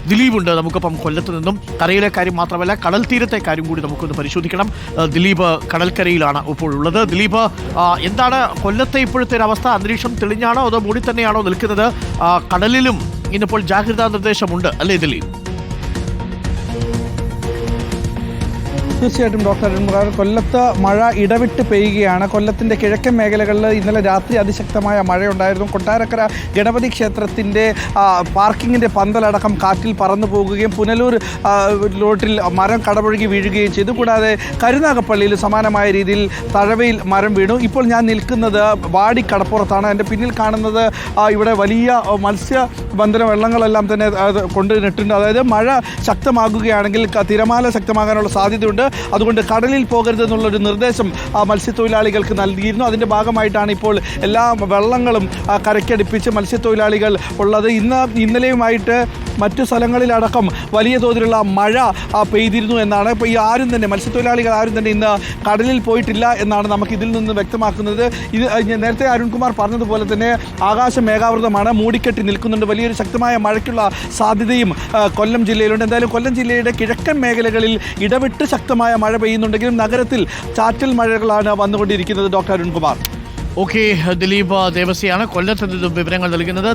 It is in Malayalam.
ദിലീപ് ഉണ്ട് നമുക്കൊപ്പം കൊല്ലത്ത് നിന്നും. കരയിലെ കാര്യം മാത്രമല്ല കടൽ തീരത്തെ കാര്യം കൂടി നമുക്കൊന്ന് പരിശോധിക്കണം. ദിലീപ് കടൽക്കരയിലാണ് ഇപ്പോഴുള്ളത്. ദിലീപ്, എന്താണ് കൊല്ലത്തെ ഇപ്പോഴത്തെ ഒരു അവസ്ഥ? അന്തരീക്ഷം തെളിഞ്ഞാണോ അതോ മൂടി തന്നെയാണോ നിൽക്കുന്നത്? കടലിലും ഇന്നിപ്പോൾ ജാഗ്രതാ നിർദ്ദേശമുണ്ട് അല്ലേ ദിലീപ്? തീർച്ചയായിട്ടും ഡോക്ടർ അരുൺകുമാർ, കൊല്ലത്ത് മഴ ഇടവിട്ട് പെയ്യുകയാണ്. കൊല്ലത്തിൻ്റെ കിഴക്കൻ മേഖലകളിൽ ഇന്നലെ രാത്രി അതിശക്തമായ മഴയുണ്ടായിരുന്നു. കൊട്ടാരക്കര ഗണപതി ക്ഷേത്രത്തിൻ്റെ പാർക്കിങ്ങിൻ്റെ പന്തലടക്കം കാറ്റിൽ പറന്നു പോകുകയും പുനലൂർ റോട്ടിൽ മരം കടപുഴകി വീഴുകയും ചെയ്തു. കൂടാതെ കരുനാഗപ്പള്ളിയിൽ സമാനമായ രീതിയിൽ തഴവയിൽ മരം വീണു. ഇപ്പോൾ ഞാൻ നിൽക്കുന്നത് വാടി കടപ്പുറത്താണ്. എൻ്റെ പിന്നിൽ കാണുന്നത് ഇവിടെ വലിയ മത്സ്യബന്ധന വെള്ളങ്ങളെല്ലാം തന്നെ കൊണ്ടുവന്നിട്ടുണ്ട്. അതായത് മഴ ശക്തമാകുകയാണെങ്കിൽ തിരമാല ശക്തമാകാനുള്ള സാധ്യതയുണ്ട്. അതുകൊണ്ട് കടലിൽ പോകരുതെന്നുള്ളൊരു നിർദ്ദേശം മത്സ്യത്തൊഴിലാളികൾക്ക് നൽകിയിരുന്നു. അതിൻ്റെ ഭാഗമായിട്ടാണ് ഇപ്പോൾ എല്ലാ വെള്ളങ്ങളും കരയ്ക്കടുപ്പിച്ച് മത്സ്യത്തൊഴിലാളികൾ ഉള്ളത്. ഇന്നലെയുമായിട്ട് മറ്റു സ്ഥലങ്ങളിലടക്കം വലിയ തോതിലുള്ള മഴ പെയ്തിരുന്നു എന്നാണ്. ഇപ്പോൾ ഈ മത്സ്യത്തൊഴിലാളികൾ ആരും തന്നെ ഇന്ന് കടലിൽ പോയിട്ടില്ല എന്നാണ് നമുക്ക് ഇതിൽ നിന്ന് വ്യക്തമാക്കുന്നത്. ഇത് നേരത്തെ അരുൺകുമാർ പറഞ്ഞതുപോലെ തന്നെ ആകാശം മേഘാവൃതമാണ്, മൂടിക്കെട്ടി നിൽക്കുന്നുണ്ട്. വലിയൊരു ശക്തമായ മഴയ്ക്കുള്ള സാധ്യതയും കൊല്ലം ജില്ലയിലുണ്ട്. എന്തായാലും കൊല്ലം ജില്ലയുടെ കിഴക്കൻ മേഖലകളിൽ ഇടവിട്ട് ശക്തമായ മഴ പെയ്യുന്നുണ്ടെങ്കിലും നഗരത്തിൽ ചാറ്റൽ മഴകളാണ് വന്നുകൊണ്ടിരിക്കുന്നത്. ഡോക്ടർ അരുൺകുമാർ. ഓക്കെ, ദിലീപ് ദേവസിയാണ് കൊല്ലത്ത് നിന്നും വിവരങ്ങൾ നൽകുന്നത്.